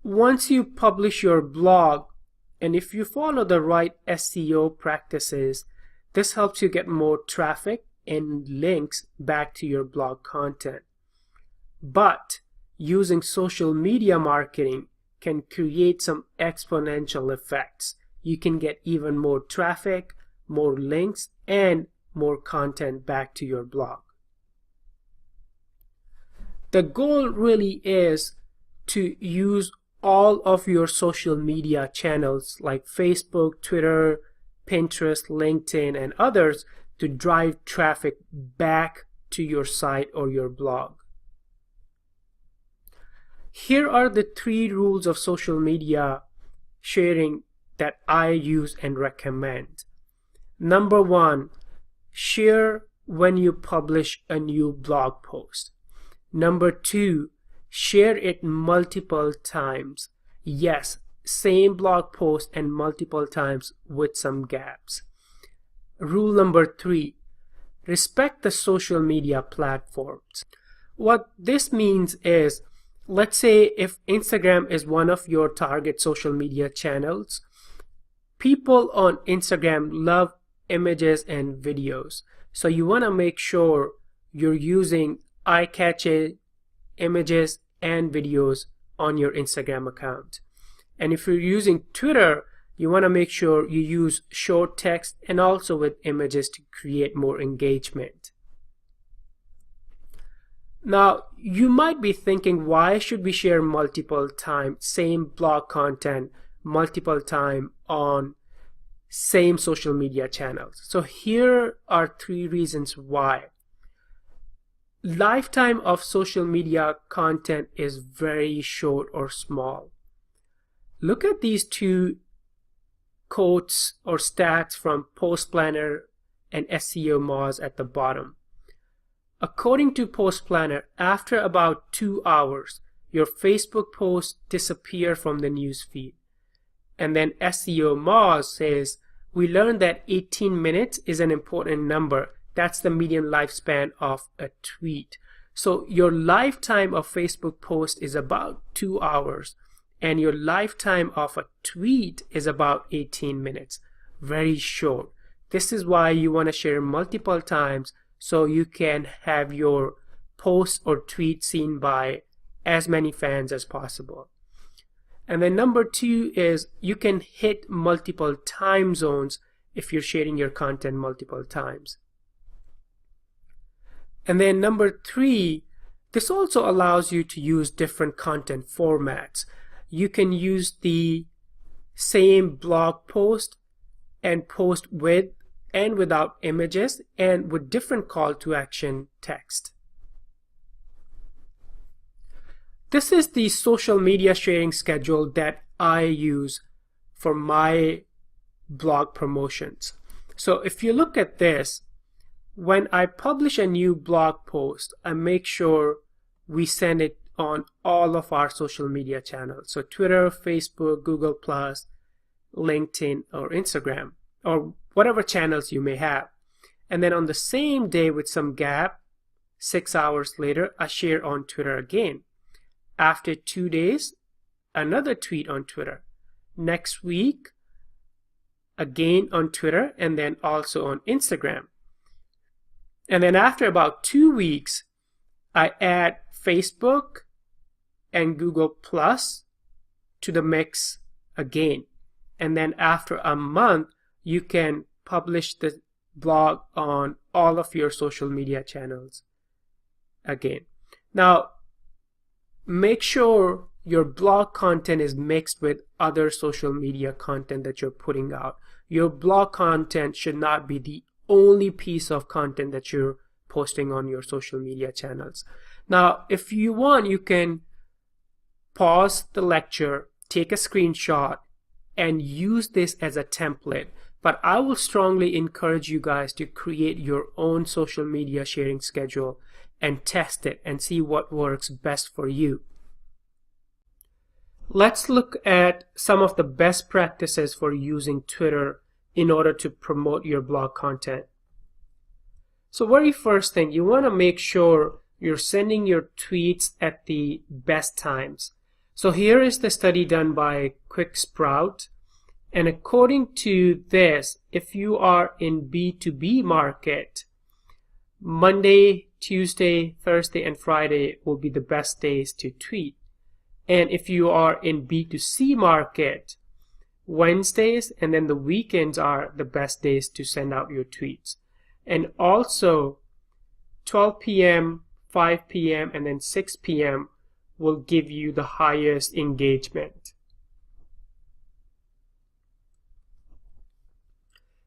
once you publish your blog, and if you follow the right SEO practices, this helps you get more traffic and links back to your blog content. But using social media marketing can create some exponential effects. You can get even more traffic, more links, and more content back to your blog. The goal really is to use all of your social media channels like Facebook, Twitter, Pinterest, LinkedIn, and others to drive traffic back to your site or your blog. Here are the 3 rules of social media sharing that I use and recommend. Number 1, share when you publish a new blog post. Number 2, share it multiple times. Yes, same blog post and multiple times with some gaps. Rule number 3, respect the social media platforms. What this means is, let's say if Instagram is one of your target social media channels, people on Instagram love images and videos. So you want to make sure you're using eye-catching images and videos on your Instagram account. And if you're using Twitter, you want to make sure you use short text and also with images to create more engagement. Now, you might be thinking, why should we share multiple times same blog content multiple times on same social media channels? So here are 3 reasons why. Lifetime of social media content is very short or small. Look at these 2 quotes or stats from Post Planner and SEO Moz at the bottom. According to Post Planner, after about 2 hours, your Facebook posts disappear from the newsfeed. And then SEO Moz says, we learned that 18 minutes is an important number. That's the median lifespan of a tweet. So your lifetime of Facebook post is about 2 hours, and your lifetime of a tweet is about 18 minutes. Very short. This is why you want to share multiple times so you can have your post or tweet seen by as many fans as possible. And then number 2 is you can hit multiple time zones if you're sharing your content multiple times. And then number 3, this also allows you to use different content formats. You can use the same blog post and post with and without images and with different call to action text. This is the social media sharing schedule that I use for my blog promotions. So if you look at this, when I publish a new blog post, I make sure we send it on all of our social media channels. So Twitter, Facebook, Google+, LinkedIn, or Instagram, or whatever channels you may have. And then on the same day with some gap, 6 hours later, I share on Twitter again. After 2 days, another tweet on Twitter. Next week, again on Twitter, and then also on Instagram. And then after about 2 weeks, I add Facebook and Google Plus to the mix again. And then after a month, you can publish the blog on all of your social media channels again. Now, make sure your blog content is mixed with other social media content that you're putting out. Your blog content should not be the only piece of content that you're posting on your social media channels. Now, if you want, you can pause the lecture, take a screenshot, and use this as a template. But I will strongly encourage you guys to create your own social media sharing schedule and test it and see what works best for you. Let's look at some of the best practices for using Twitter in order to promote your blog content. So very first thing, you want to make sure you're sending your tweets at the best times. So here is the study done by Quick Sprout. And according to this, if you are in B2B market, Monday, Tuesday, Thursday, and Friday will be the best days to tweet. And if you are in B2C market, Wednesdays and then the weekends are the best days to send out your tweets. And also 12 p.m., 5 p.m., and then 6 p.m. will give you the highest engagement.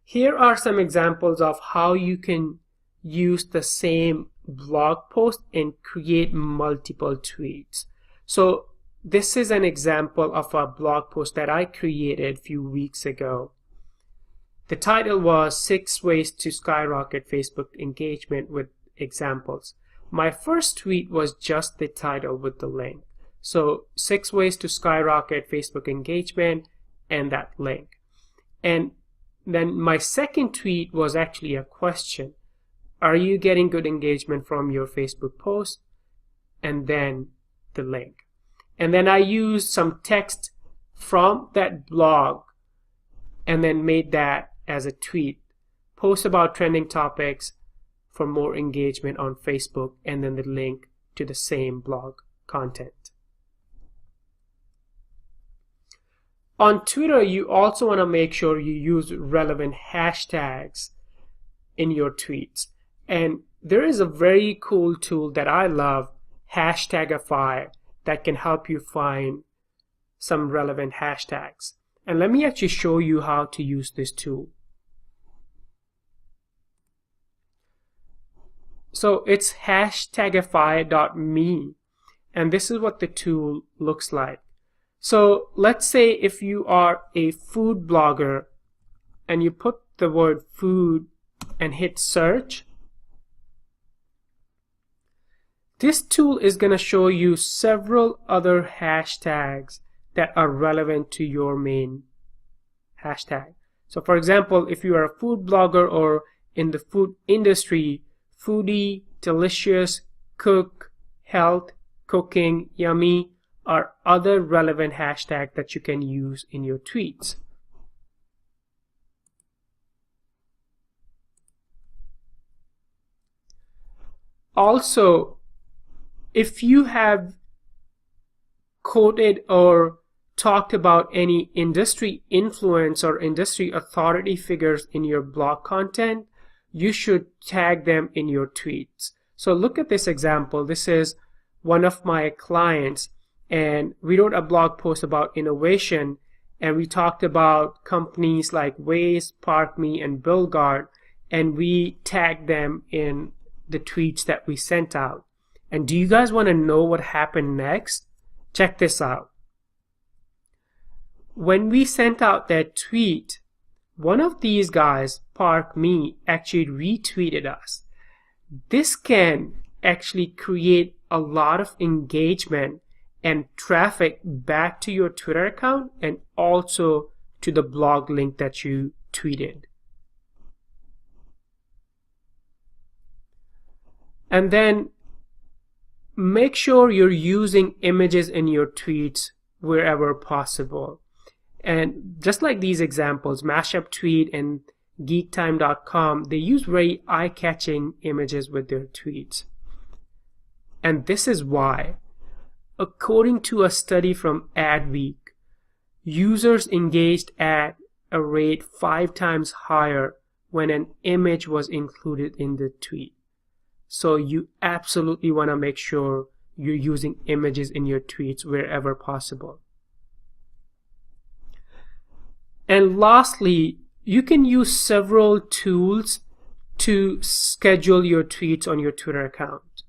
Here are some examples of how you can use the same blog post and create multiple tweets. So this is an example of a blog post that I created a few weeks ago. The title was 6 Ways to Skyrocket Facebook Engagement with Examples. My first tweet was just the title with the link. So 6 Ways to Skyrocket Facebook Engagement and that link. And then my second tweet was actually a question. Are you getting good engagement from your Facebook post? And then the link. And then I used some text from that blog and then made that as a tweet. Post about trending topics for more engagement on Facebook, and then the link to the same blog content. On Twitter, you also want to make sure you use relevant hashtags in your tweets. And there is a very cool tool that I love, Hashtagify, that can help you find some relevant hashtags. And let me actually show you how to use this tool. So it's hashtagify.me, and this is what the tool looks like. So let's say if you are a food blogger and you put the word food and hit search, this tool is going to show you several other hashtags that are relevant to your main hashtag. So for example, if you are a food blogger or in the food industry, foodie, delicious, cook, health, cooking, yummy are other relevant hashtags that you can use in your tweets. Also, if you have quoted or talked about any industry influence or industry authority figures in your blog content, you should tag them in your tweets. So look at this example. This is one of my clients, and we wrote a blog post about innovation, and we talked about companies like Waze, ParkMe, and BillGuard, and we tagged them in the tweets that we sent out. And do you guys want to know what happened next? Check this out. When we sent out that tweet, one of these guys, ParkMe, actually retweeted us. This can actually create a lot of engagement and traffic back to your Twitter account and also to the blog link that you tweeted. And then make sure you're using images in your tweets wherever possible. And just like these examples, Mashup Tweet and BizTechMgt.com, they use very eye-catching images with their tweets. And this is why. According to a study from Adweek, users engaged at a rate 5 times higher when an image was included in the tweet. So you absolutely want to make sure you're using images in your tweets wherever possible. And lastly, you can use several tools to schedule your tweets on your Twitter account.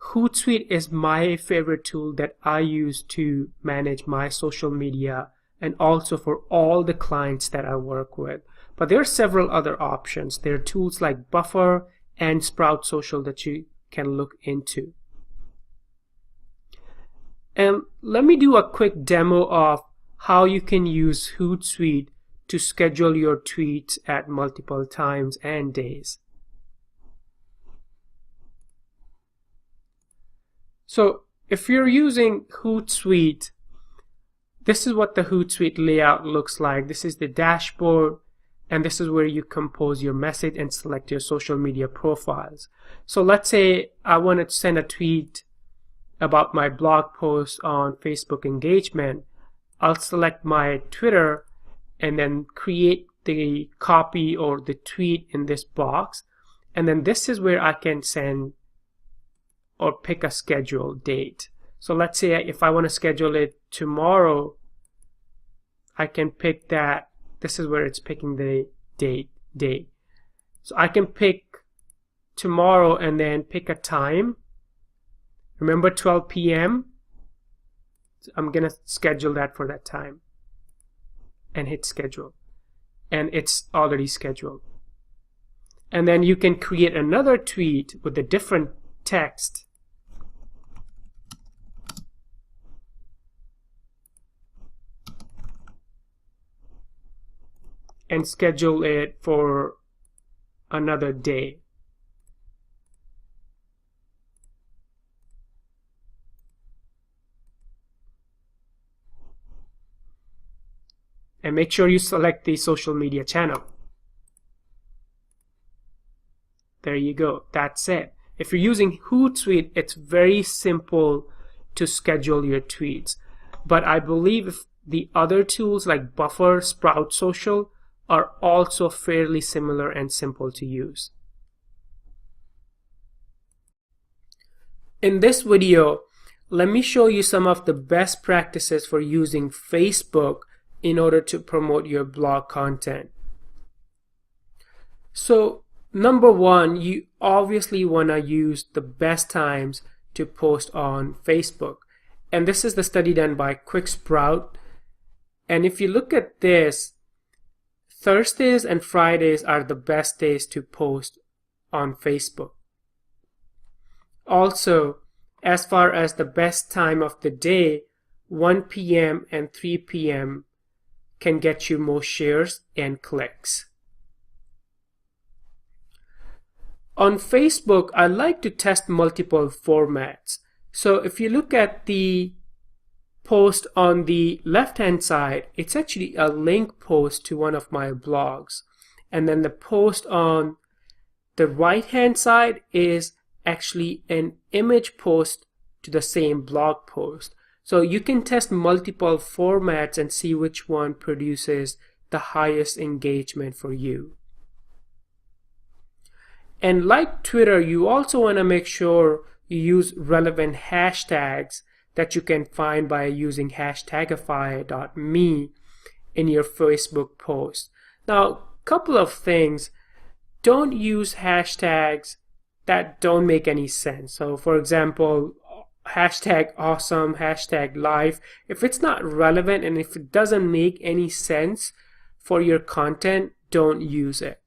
Hootsuite is my favorite tool that I use to manage my social media and also for all the clients that I work with. But there are several other options. There are tools like Buffer and Sprout Social that you can look into. And let me do a quick demo of how you can use Hootsuite to schedule your tweets at multiple times and days. So if you're using Hootsuite, this is what the Hootsuite layout looks like. This is the dashboard, and this is where you compose your message and select your social media profiles. So let's say I want to send a tweet about my blog post on Facebook engagement. I'll select my Twitter and then create the copy or the tweet in this box, and then this is where I can send or pick a schedule date. So let's say if I want to schedule it tomorrow, I can pick that. This is where it's picking the date. So I can pick tomorrow and then pick a time. Remember 12 p.m. I'm gonna schedule that for that time and hit schedule, and it's already scheduled. And then you can create another tweet with a different text and schedule it for another day. And make sure you select the social media channel. There you go. That's it. If you're using Hootsuite, it's very simple to schedule your tweets. But I believe the other tools like Buffer, Sprout Social are also fairly similar and simple to use. In this video, let me show you some of the best practices for using Facebook in order to promote your blog content. So number one, you obviously want to use the best times to post on Facebook. And this is the study done by QuickSprout. And if you look at this, Thursdays and Fridays are the best days to post on Facebook. Also, as far as the best time of the day, 1 p.m. and 3 p.m. can get you more shares and clicks. On Facebook, I like to test multiple formats. So if you look at the post on the left-hand side, it's actually a link post to one of my blogs. And then the post on the right-hand side is actually an image post to the same blog post. So you can test multiple formats and see which one produces the highest engagement for you. And like Twitter, you also want to make sure you use relevant hashtags that you can find by using hashtagify.me in your Facebook post. Now, a couple of things. Don't use hashtags that don't make any sense. So for example, hashtag awesome, hashtag live. If it's not relevant and if it doesn't make any sense for your content, don't use it.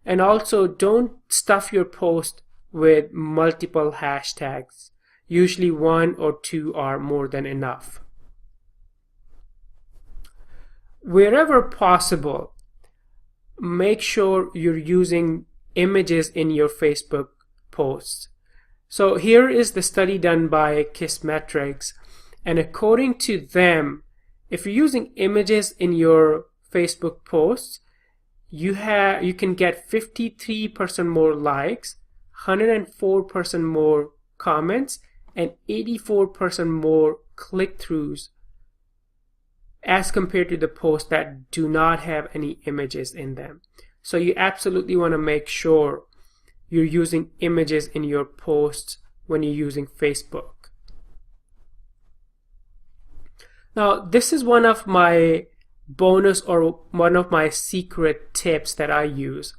And also, don't stuff your post with multiple hashtags. Usually 1 or 2 are more than enough. Wherever possible, make sure you're using images in your Facebook posts. So here is the study done by Kissmetrics, and according to them, if you're using images in your Facebook posts, you can get 53% more likes, 104% more comments, and 84% more click-throughs as compared to the posts that do not have any images in them. So you absolutely want to make sure you're using images in your posts when you're using Facebook. Now, this is one of my bonus or one of my secret tips that I use.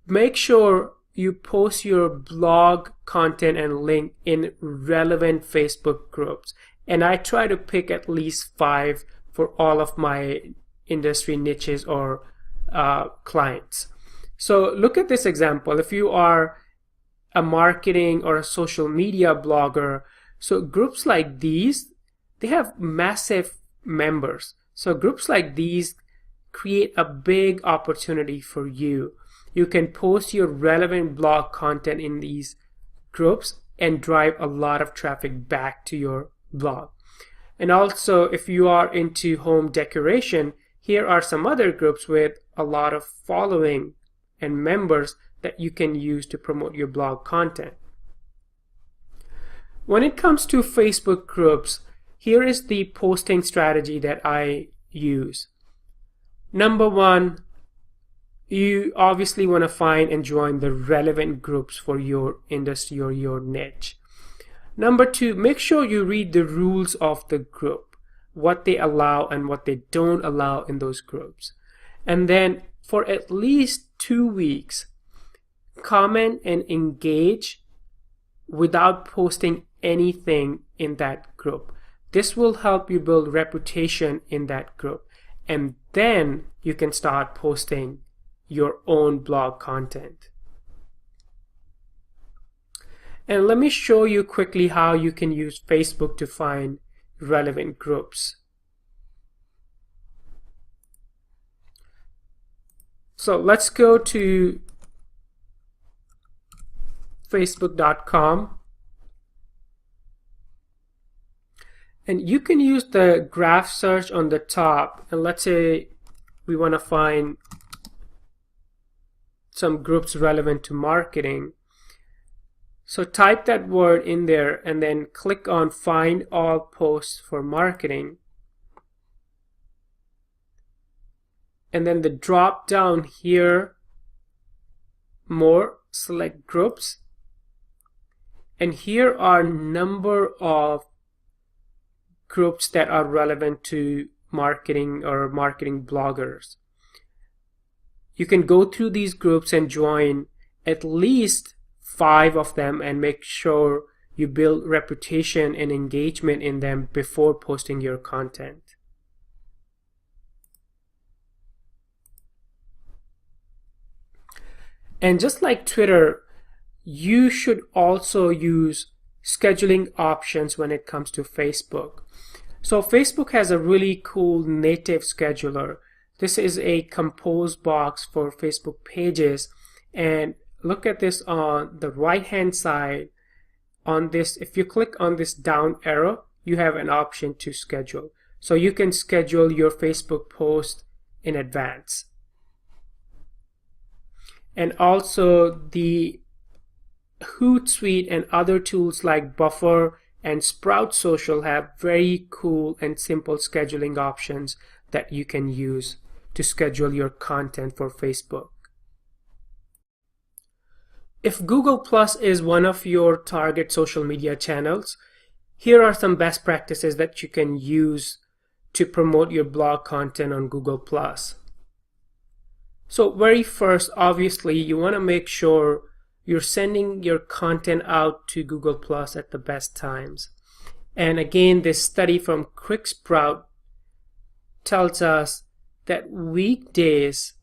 Make sure you post your blog content and link in relevant Facebook groups. And I try to pick at least 5 for all of my industry niches or clients. So look at this example. If you are a marketing or a social media blogger, so groups like these, they have massive members. So groups like these create a big opportunity for you. You can post your relevant blog content in these groups and drive a lot of traffic back to your blog. And also, if you are into home decoration, here are some other groups with a lot of following and members that you can use to promote your blog content. When it comes to Facebook groups, here is the posting strategy that I use. Number one, you obviously want to find and join the relevant groups for your industry or your niche. Number two, make sure you read the rules of the group, what they allow and what they don't allow in those groups. And then for at least 2 weeks, comment and engage without posting anything in that group. This will help you build reputation in that group. And then you can start posting your own blog content. And let me show you quickly how you can use Facebook to find relevant groups. So let's go to Facebook.com. And you can use the graph search on the top. And let's say we want to find some groups relevant to marketing. So type that word in there and then click on Find All Posts for Marketing. And then the drop down here, More, select Groups. And here are number of groups that are relevant to marketing or marketing bloggers. You can go through these groups and join at least 5 of them and make sure you build reputation and engagement in them before posting your content. And just like Twitter, you should also use scheduling options when it comes to Facebook. So Facebook has a really cool native scheduler. This is a compose box for Facebook pages, and look at this on the right hand side. On this, if you click on this down arrow, you have an option to schedule. So you can schedule your Facebook post in advance. And also the Hootsuite and other tools like Buffer and Sprout Social have very cool and simple scheduling options that you can use to schedule your content for Facebook. If Google Plus is one of your target social media channels, here are some best practices that you can use to promote your blog content on Google Plus. So very first, obviously, you want to make sure you're sending your content out to Google Plus at the best times. And again, this study from QuickSprout tells us that weekdays,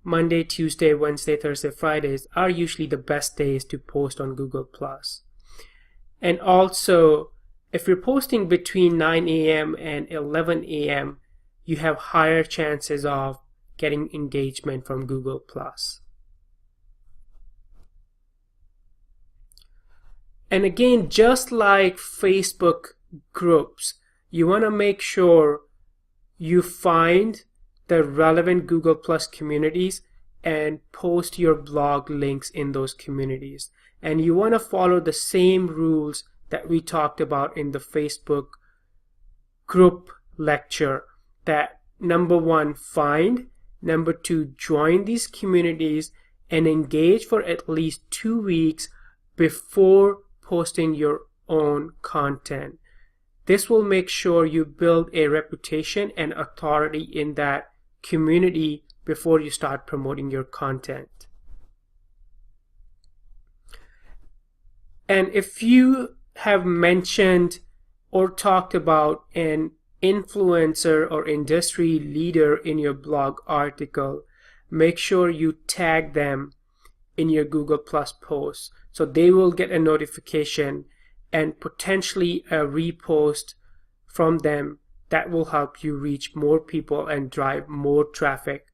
Monday, Tuesday, Wednesday, Thursday, Fridays are usually the best days to post on Google+. And also, if you're posting between 9 a.m. and 11 a.m., you have higher chances of getting engagement from Google+. And again, just like Facebook groups, you want to make sure you find the relevant Google Plus communities and post your blog links in those communities. And you want to follow the same rules that we talked about in the Facebook group lecture. That number 1, find. Number 2, join these communities and engage for at least 2 weeks before posting your own content. This will make sure you build a reputation and authority in that community before you start promoting your content. And if you have mentioned or talked about an influencer or industry leader in your blog article, make sure you tag them in your Google Plus posts so they will get a notification and potentially a repost from them that will help you reach more people and drive more traffic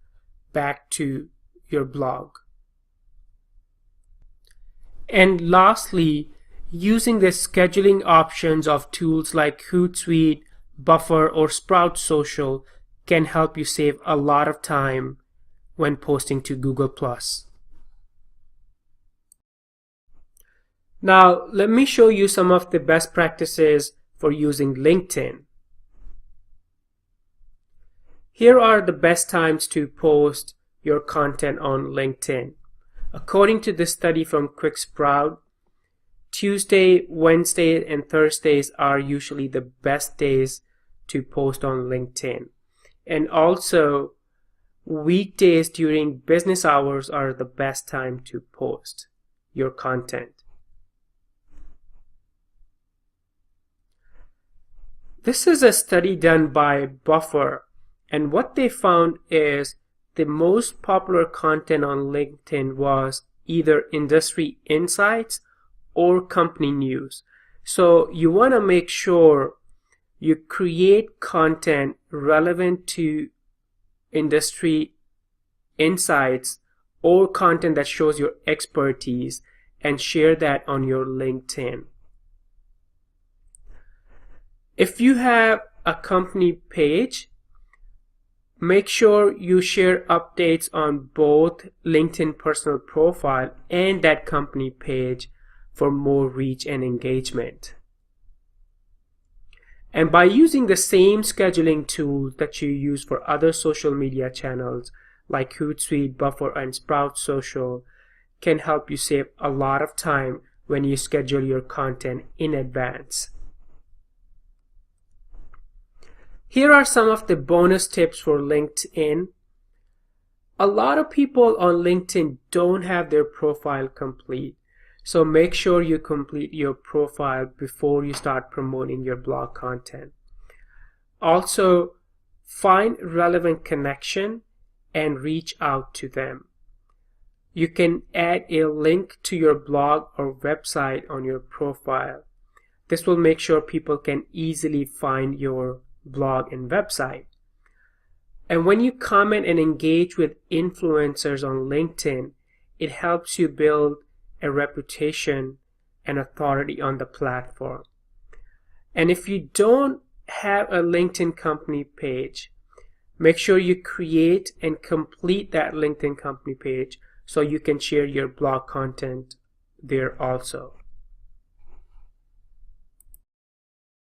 back to your blog. And lastly, using the scheduling options of tools like Hootsuite, Buffer, or Sprout Social can help you save a lot of time when posting to Google+. Now, let me show you some of the best practices for using LinkedIn. Here are the best times to post your content on LinkedIn. According to this study from QuickSprout, Tuesday, Wednesday, and Thursdays are usually the best days to post on LinkedIn. And also, weekdays during business hours are the best time to post your content. This is a study done by Buffer, and what they found is the most popular content on LinkedIn was either industry insights or company news. So you want to make sure you create content relevant to industry insights or content that shows your expertise and share that on your LinkedIn. If you have a company page, make sure you share updates on both LinkedIn personal profile and that company page for more reach and engagement. And by using the same scheduling tools that you use for other social media channels like Hootsuite, Buffer, and Sprout Social can help you save a lot of time when you schedule your content in advance. Here are some of the bonus tips for LinkedIn. A lot of people on LinkedIn don't have their profile complete. So make sure you complete your profile before you start promoting your blog content. Also, find relevant connection and reach out to them. You can add a link to your blog or website on your profile. This will make sure people can easily find your blog and website. And when you comment and engage with influencers on LinkedIn, it helps you build a reputation and authority on the platform. And if you don't have a LinkedIn company page, make sure you create and complete that LinkedIn company page so you can share your blog content there also.